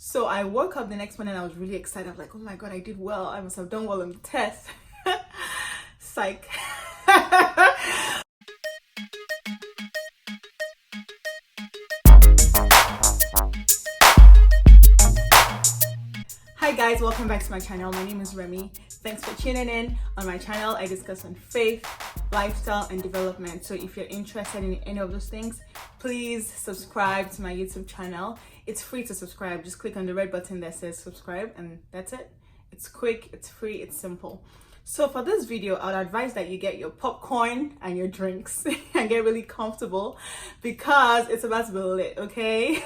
So I woke up the next morning and I was really excited. I was like, oh my God, I did well. I must have done well on the test. Psych. Hi guys, welcome back to my channel. My name is Remi. Thanks for tuning in. On my channel, I discuss on faith, lifestyle, and development. So if you're interested in any of those things, please subscribe to my YouTube channel. It's free to subscribe. Just click on the red button that says subscribe and that's it. It's quick, it's free, it's simple. So for this video, I would advise that you get your popcorn and your drinks and get really comfortable because it's about to be lit, okay?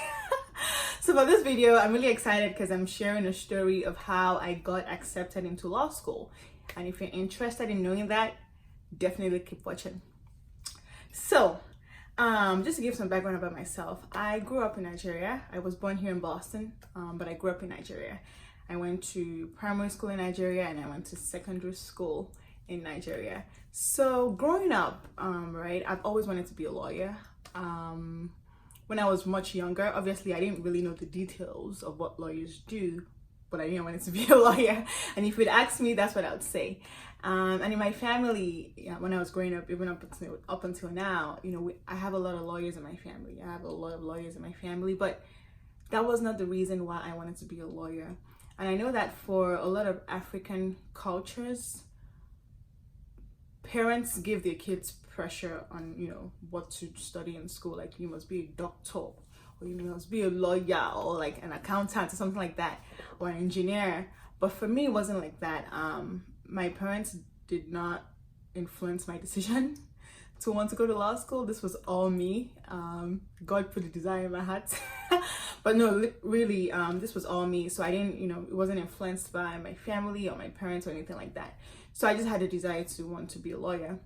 So for this video, I'm really excited because I'm sharing a story of how I got accepted into law school. And if you're interested in knowing that, definitely keep watching. So, just to give some background about myself, I grew up in Nigeria. I was born here in Boston, but I grew up in Nigeria. I went to primary school in Nigeria and I went to secondary school in Nigeria. So growing up, right, I've always wanted to be a lawyer. When I was much younger, obviously I didn't really know the details of what lawyers do, but I knew I wanted to be a lawyer. And if you'd ask me, that's what I would say. And in my family, when I was growing up, even up until now, I have a lot of lawyers in my family. I have a lot of lawyers in my family, but that was not the reason why I wanted to be a lawyer. And I know that for a lot of African cultures, parents give their kids pressure on, what to study in school. Like, you must be a doctor, or you must be a lawyer, or like an accountant or something like that, or an engineer. But for me, it wasn't like that. My parents did not influence my decision to want to go to law school. This was all me. God put the desire in my heart. But no, really, this was all me. So I didn't, it wasn't influenced by my family or my parents or anything like that. So I just had a desire to want to be a lawyer.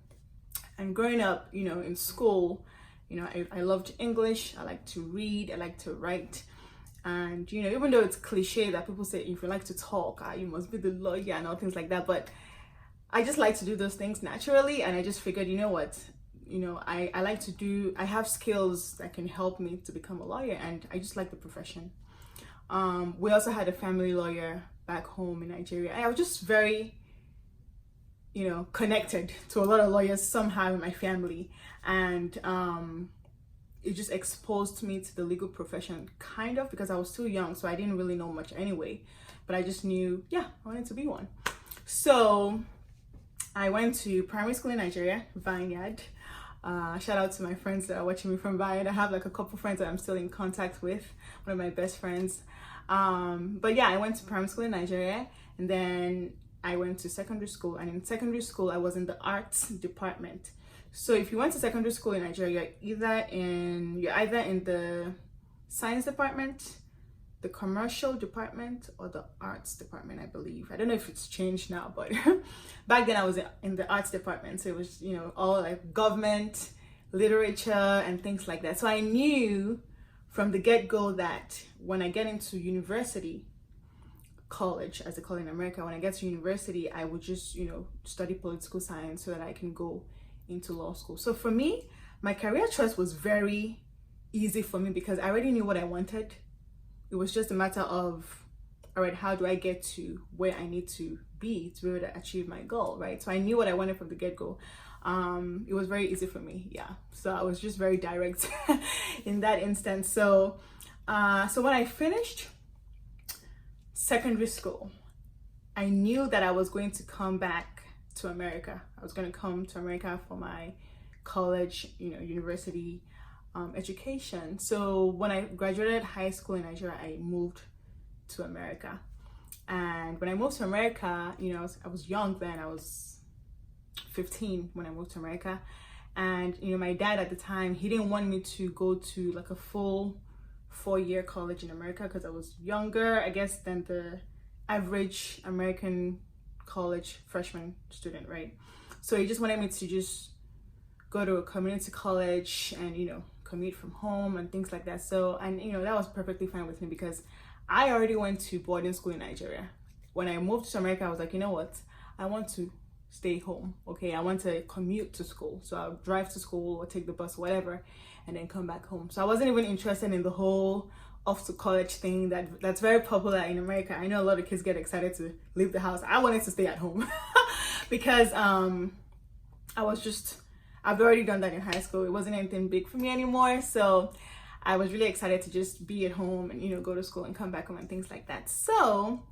And growing up, in school, I loved English. I like to read. I like to write. And, even though it's cliche that people say, if you like to talk, you must be the lawyer and all things like that. But I just like to do those things naturally. And I just figured, I have skills that can help me to become a lawyer. And I just like the profession. We also had a family lawyer back home in Nigeria. I was just very connected to a lot of lawyers somehow in my family. And it just exposed me to the legal profession, kind of, because I was still young, so I didn't really know much anyway. But I just knew, I wanted to be one. So I went to primary school in Nigeria, Vineyard. Shout out to my friends that are watching me from Vineyard. I have like a couple friends that I'm still in contact with, one of my best friends. But yeah, I went to primary school in Nigeria, and then I went to secondary school, and in secondary school I was in the arts department. So if you went to secondary school in Nigeria, you're either in the science department, the commercial department, or the arts department, I believe. I don't know if it's changed now, but back then I was in the arts department. So it was, all like government, literature, and things like that. So I knew from the get-go that when I get into university, college, as they call it in America, when I get to university, I would just, study political science so that I can go into law school. So for me, my career choice was very easy for me because I already knew what I wanted. It was just a matter of, all right, how do I get to where I need to be able to achieve my goal, right? So I knew what I wanted from the get-go. It was very easy for me, So I was just very direct in that instance. So when I finished secondary school, I knew that I was going to come back to America. I was going to come to America for my college, university education. So when I graduated high school in Nigeria, I moved to America. And when I moved to America, I was young then. I was 15 when I moved to America. And, my dad at the time, he didn't want me to go to like a full 4-year college in America because I was younger, I guess, than the average American college freshman student, right? So he just wanted me to just go to a community college and, commute from home and things like that. So, and, that was perfectly fine with me because I already went to boarding school in Nigeria. When I moved to America, I was like, you know what? I want to stay home, okay? I want to commute to school. So I'll drive to school or take the bus, whatever, and then come back home. So I wasn't even interested in the whole off to college thing that's very popular in America. I know a lot of kids get excited to leave the house. I wanted to stay at home because I've already done that in high school. It wasn't anything big for me anymore. So I was really excited to just be at home and, you know, go to school and come back home and things like that. So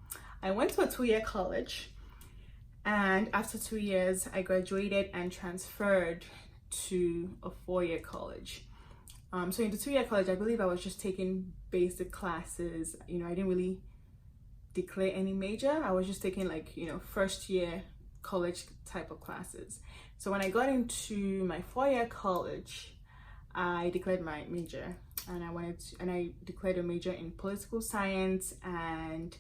I went to a 2-year college, and after 2 years, I graduated and transferred to a 4-year college. So in the 2-year college, I believe I was just taking basic classes. You know, I didn't really declare any major. I was just taking like, you know, first year college type of classes. So when I got into my 4-year college, I declared my major, and I declared a major in political science and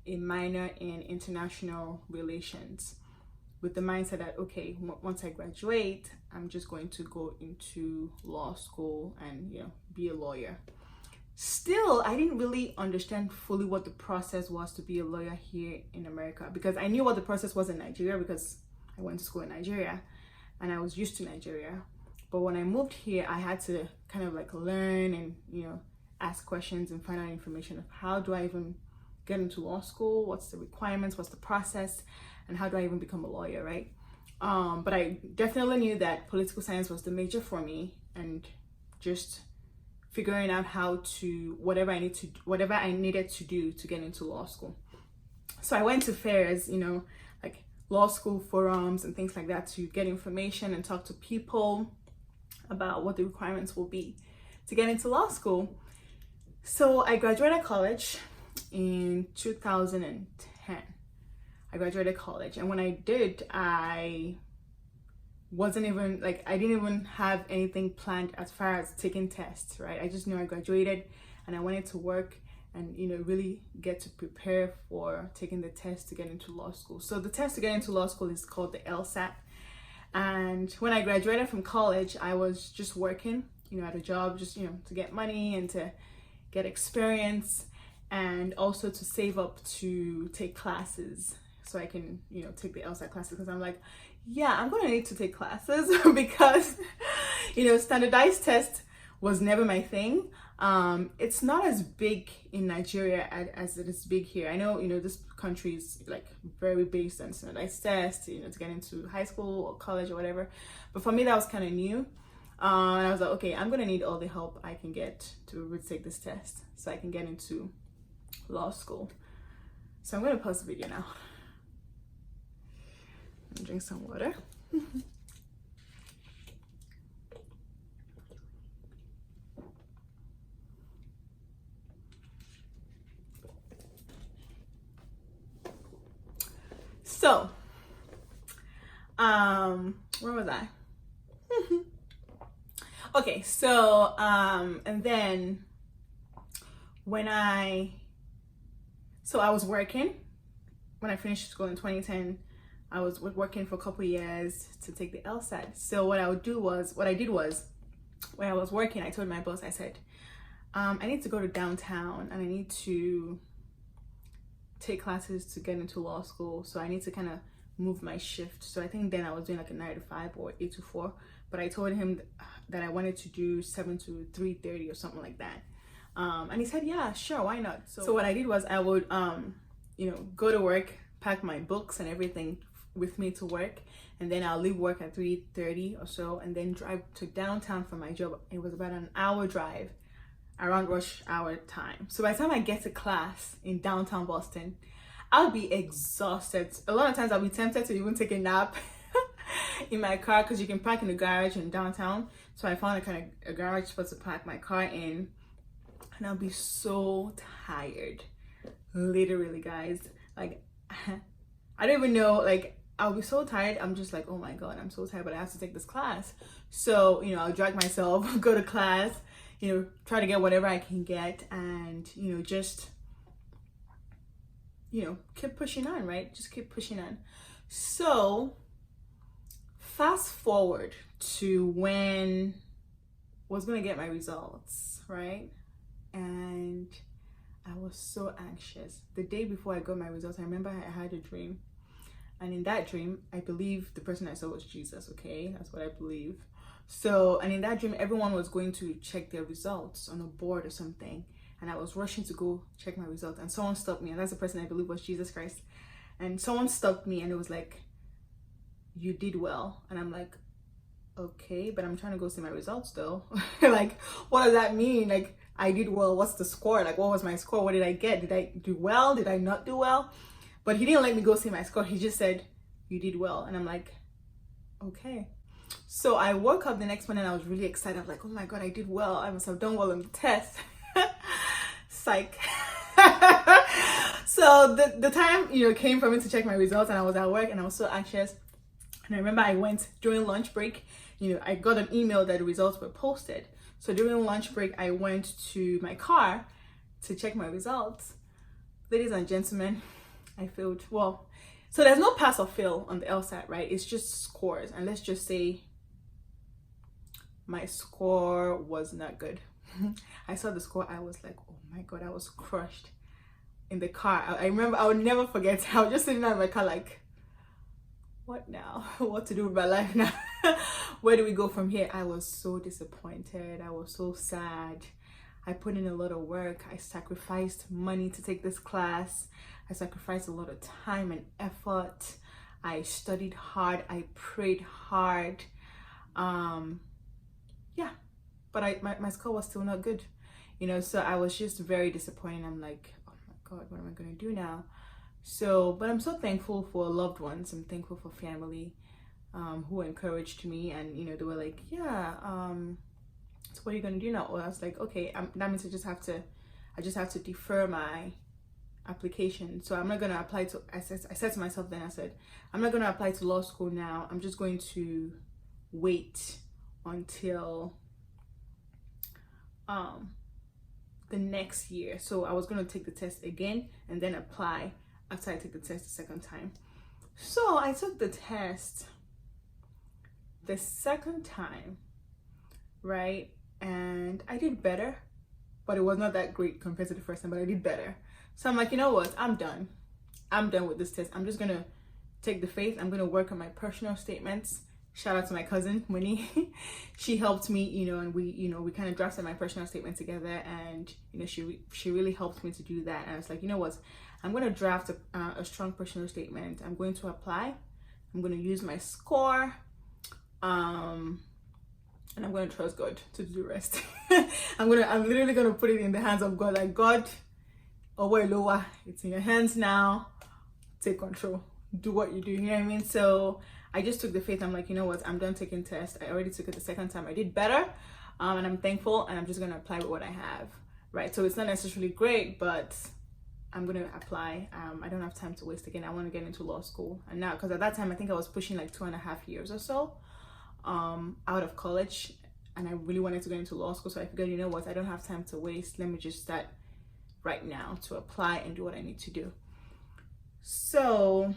a minor in international relations, with the mindset that, okay, once I graduate, I'm just going to go into law school and, you know, be a lawyer. Still, I didn't really understand fully what the process was to be a lawyer here in America, because I knew what the process was in Nigeria because I went to school in Nigeria and I was used to Nigeria. But when I moved here, I had to kind of like learn and, you know, ask questions and find out information of how do I even get into law school, what's the requirements, what's the process, and how do I even become a lawyer, right? But I definitely knew that political science was the major for me, and just figuring out how to whatever I needed to do to get into law school. So I went to fairs, you know, like law school forums and things like that, to get information and talk to people about what the requirements will be to get into law school. So I graduated college in 2010. I graduated college, and when I did, I didn't even have anything planned as far as taking tests, right? I just knew I graduated and I wanted to work and, you know, really get to prepare for taking the test to get into law school. So the test to get into law school is called the LSAT. And when I graduated from college, I was just working, you know, at a job, just, you know, to get money and to get experience, and also to save up to take classes so I can, you know, take the LSAT classes, because I'm like, yeah, I'm gonna need to take classes because, you know, standardized test was never my thing. It's not as big in Nigeria as it is big here. I know, you know, this country is like very based on standardized tests, you know, to get into high school or college or whatever. But for me, that was kind of new. And I was like, okay, I'm gonna need all the help I can get to take this test so I can get into law school. So I'm gonna pause the video now and drink some water. So, where was I? Okay, so, and then I was working. When I finished school in 2010, I was working for a couple of years to take the LSAT. So what I did was, when I was working, I told my boss, I said, I need to go to downtown and I need to take classes to get into law school. So I need to kind of move my shift. So I think then I was doing like a 9 to 5 or 8 to 4. But I told him that I wanted to do 7 to 3:30 or something like that. And he said, yeah, sure, why not? So what I did was I would, you know, go to work, pack my books and everything with me to work, and then I'll leave work at 3:30 or so, and then drive to downtown for my job. It was about an hour drive around rush hour time. So by the time I get to class in downtown Boston, I'll be exhausted. A lot of times I'll be tempted to even take a nap in my car, because you can park in the garage in downtown. So I found a garage spot to park my car in, and I'll be so tired, literally, guys. Like, I don't even know, like, I'll be so tired. I'm just like, oh my God, I'm so tired, but I have to take this class. So, you know, I'll drag myself, go to class, you know, try to get whatever I can get, and, you know, just, you know, keep pushing on, right? Just keep pushing on. So, fast forward to when I was going to get my results, right? And I was so anxious. The day before I got my results, I remember I had a dream. And in that dream, I believe the person I saw was Jesus, okay? That's what I believe. So, and in that dream, everyone was going to check their results on a board or something. and I was rushing to go check my results, and someone stopped me, and that's the person I believe was Jesus Christ. And someone stopped me and it was like, you did well. And I'm like, okay, but I'm trying to go see my results though. Like, what does that mean? Like, I did well, what's the score? Like, what was my score? What did I get? Did I do well? Did I not do well? But he didn't let me go see my score. He just said, you did well. And I'm like, okay. So I woke up the next morning and I was really excited. I'm like, oh my God, I did well. I must have done well on the test. Psych. So the time, came for me to check my results, and I was at work and I was so anxious. And I remember I went during lunch break, I got an email that the results were posted. So during lunch break, I went to my car to check my results. Ladies and gentlemen, I failed. Well, so there's no pass or fail on the LSAT, right? It's just scores. And let's just say my score was not good. I saw the score. I was like, oh my God, I was crushed in the car. I remember, I would never forget. I was just sitting there in my car like, what now? What to do with my life now? Where do we go from here? I was so disappointed. I was so sad. I put in a lot of work. I sacrificed money to take this class. I sacrificed a lot of time and effort. I studied hard. I prayed hard. Yeah, but my score was still not good. So I was just very disappointed. I'm like, oh my God, what am I going to do now? So, but I'm so thankful for loved ones. I'm thankful for family who encouraged me, and they were like, yeah, so what are you gonna do now? Well, I was like, okay, that means I just have to defer my application. So I'm not gonna apply to. I said to myself then, I said, I'm not gonna apply to law school now. I'm just going to wait until the next year. So I was gonna take the test again and then apply after I take the test the second time. So I took the test the second time, right? And I did better, but it was not that great compared to the first time, but I did better. So I'm like, you know what? I'm done with this test. I'm just gonna take the faith. I'm gonna work on my personal statements. Shout out to my cousin, Winnie. She helped me, and we kind of drafted my personal statement together, and, she really helped me to do that. And I was like, you know what? I'm going to draft a strong personal statement. I'm going to apply. I'm going to use my score. And I'm going to trust God to do the rest. I'm literally going to put it in the hands of God. Like, God, Loa, it's in your hands now. Take control. Do what you do. You know what I mean? So I just took the faith. I'm like, you know what? I'm done taking tests. I already took it the second time. I did better. And I'm thankful. And I'm just going to apply with what I have. Right? So it's not necessarily great, but I'm going to apply. I don't have time to waste again. I want to get into law school. And now, because at that time, I think I was pushing like 2.5 years or so out of college. And I really wanted to get into law school. So I figured, you know what? I don't have time to waste. Let me just start right now to apply and do what I need to do. So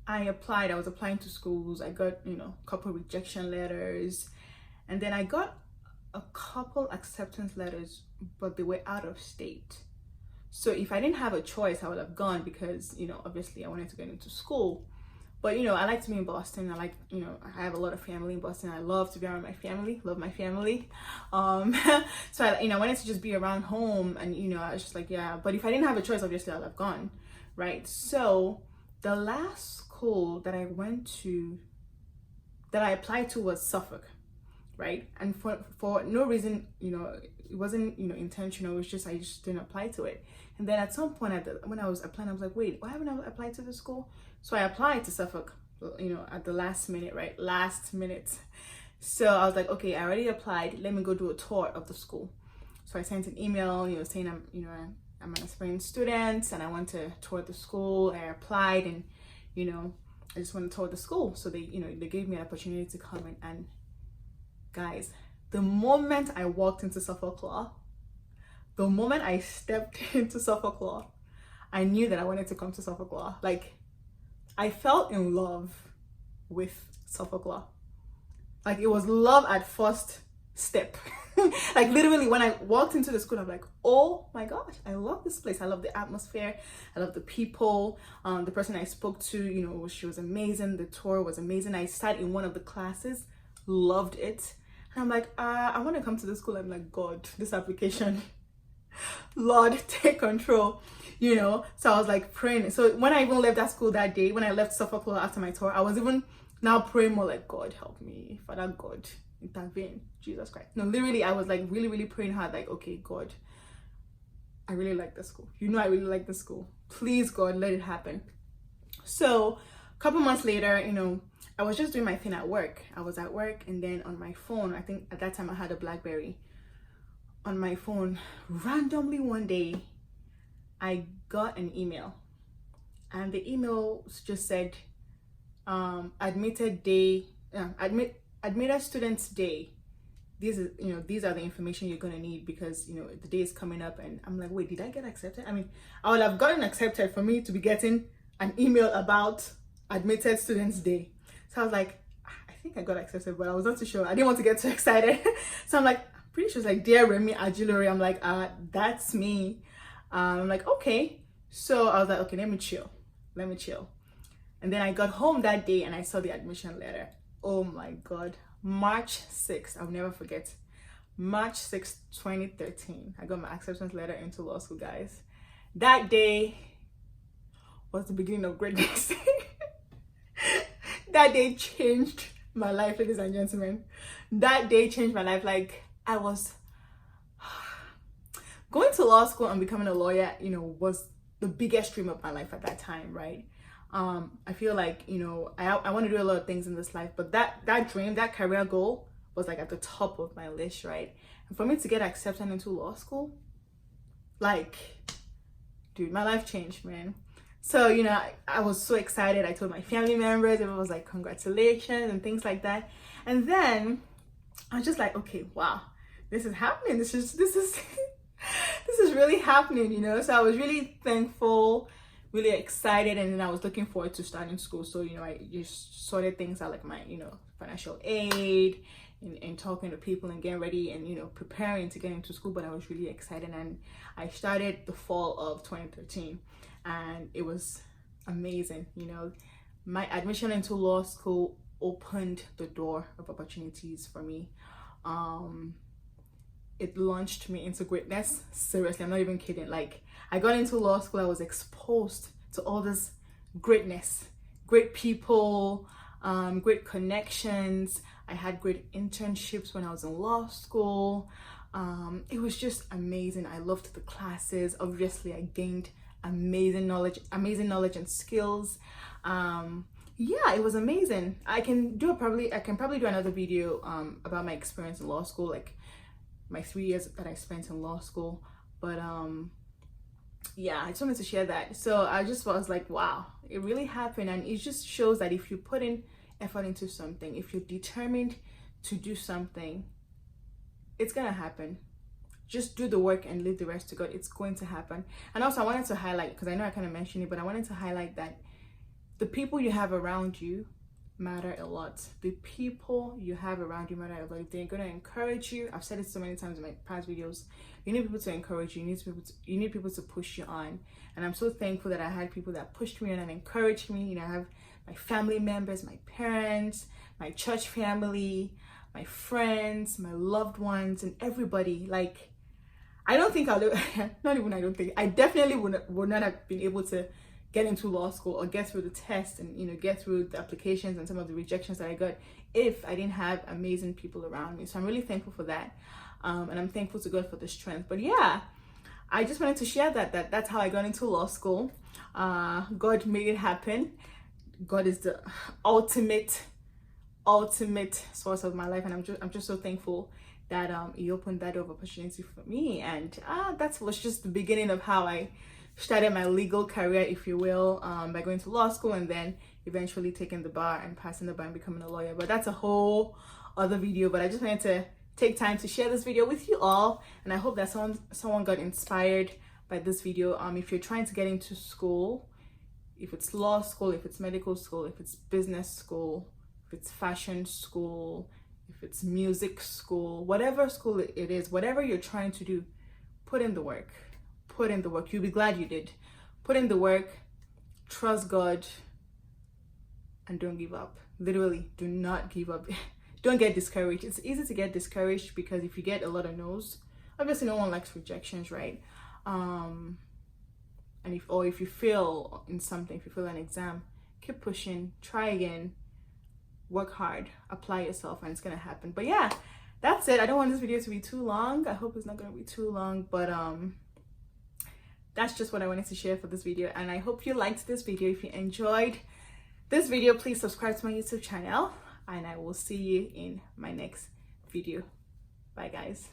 I applied. I was applying to schools. I got, a couple rejection letters. And then I got a couple acceptance letters, but they were out of state. So if I didn't have a choice, I would have gone because, obviously I wanted to get into school. But, I like to be in Boston. I like, I have a lot of family in Boston. I love to be around my family, love my family. So I wanted to just be around home, and, I was just like, yeah. But if I didn't have a choice, obviously I would have gone, right? So the last school that I went to, that I applied to was Suffolk, right? And for no reason, it wasn't, intentional. It was just, I just didn't apply to it. And then at some point when I was applying, I was like, wait, why haven't I applied to this school? So I applied to Suffolk, at the last minute, right? Last minute. So I was like, okay, I already applied. Let me go do a tour of the school. So I sent an email, saying I'm an aspiring student and I want to tour the school. I applied, and, I just want to tour the school. So they, they gave me an opportunity to come in. And guys, the moment I walked into Suffolk Law, the moment I stepped into Suffolk Law, I knew that I wanted to come to Suffolk Law. Like, I fell in love with Suffolk Law. Like, it was love at first step. Like, literally, when I walked into the school, I'm like, oh my gosh, I love this place. I love the atmosphere. I love the people. The person I spoke to, she was amazing. The tour was amazing. I sat in one of the classes, loved it. And I'm like, I want to come to the school. I'm like, God, this application, Lord, take control, you know. So I was like praying. So when I even left that school that day, when I left Suffolk Law after my tour, I was even now praying more like, God help me, Father God, intervene, Jesus Christ. No, literally, I was like really, really praying hard, like, okay, God, I really like this school. You know, I really like this school. Please, God, let it happen. So a couple months later, you know, I was just doing my thing at work. I was at work, and then on my phone, I think at that time I had a BlackBerry. On my phone, randomly one day, I got an email, and the email just said, admitted students day. These are the information you're gonna need because you know the day is coming up. And I'm like, wait, did I get accepted? I mean, I would have gotten accepted for me to be getting an email about admitted students day. So I was like, I think I got accepted, but I was not too sure. I didn't want to get too excited. So I'm like, I'm pretty sure it's like, dear Remi Ajilore. I'm like, that's me. I'm like, okay. So I was like, okay, let me chill. And then I got home that day and I saw the admission letter. Oh my God. March 6th, I'll never forget. March 6th, 2013. I got my acceptance letter into law school, guys. That day was the beginning of greatness. That day changed my life, ladies and gentlemen. That day changed my life. Like, I was going to law school and becoming a lawyer, you know, was the biggest dream of my life at that time, right? I feel like, you know, I want to do a lot of things in this life, but that dream, that career goal was like at the top of my list, right? And for me to get accepted into law school, like, dude, my life changed, man. So, you know, I was so excited. I told my family members, everyone was like, congratulations and things like that. And then I was just like, okay, wow, this is happening. This is this is really happening, you know? So I was really thankful, really excited, and then I was looking forward to starting school. So, you know, I just sorted things out, like my, you know, financial aid and talking to people and getting ready and, you know, preparing to get into school. But I was really excited, and I started the fall of 2013, and it was amazing. You know, my admission into law school opened the door of opportunities for me. It launched me into greatness. Seriously, I'm not even kidding. Like, I got into law school, I was exposed to all this greatness, great people, great connections. I had great internships when I was in law school. It was just amazing. I loved the classes. Obviously, I gained amazing knowledge and skills. Yeah, it was amazing. I can probably do another video about my experience in law school, like my 3 years that I spent in law school. But yeah, I just wanted to share that. So I just was like, wow, it really happened. And it just shows that if you put in effort into something, if you're determined to do something, it's gonna happen. Just do the work and leave the rest to God. It's going to happen. And also, I wanted to highlight, because I know I kind of mentioned it, but I wanted to highlight that the people you have around you matter a lot. The people you have around you matter a lot. If they're going to encourage you, I've said it so many times in my past videos, you need people to encourage you. You need people to push you on. And I'm so thankful that I had people that pushed me on and encouraged me. You know, I have my family members, my parents, my church family, my friends, my loved ones, and everybody. Like, I don't think I definitely would not have been able to get into law school or get through the test and, you know, get through the applications and some of the rejections that I got if I didn't have amazing people around me. So I'm really thankful for that. And I'm thankful to God for the strength. But yeah, I just wanted to share that's how I got into law school. God made it happen. God is the ultimate source of my life, and I'm just so thankful that he opened that door of opportunity for me. And that was just the beginning of how I started my legal career, if you will, by going to law school and then eventually taking the bar and passing the bar and becoming a lawyer. But that's a whole other video. But I just wanted to take time to share this video with you all, and I hope that someone got inspired by this video. If you're trying to get into school, if it's law school, if it's medical school, if it's business school, if it's fashion school, if it's music school, whatever school it is, whatever you're trying to do, put in the work. You'll be glad you did. Put in the work, trust God, and don't give up. Literally, do not give up. Don't get discouraged. It's easy to get discouraged because if you get a lot of no's, obviously no one likes rejections, right? And if you fail in something, if you fail an exam, keep pushing, try again, work hard, apply yourself, and it's gonna happen. But yeah, that's it. I don't want this video to be too long. I hope it's not gonna be too long, but that's just what I wanted to share for this video, and I hope you liked this video. If you enjoyed this video, please subscribe to my YouTube channel, and I will see you in my next video. Bye guys.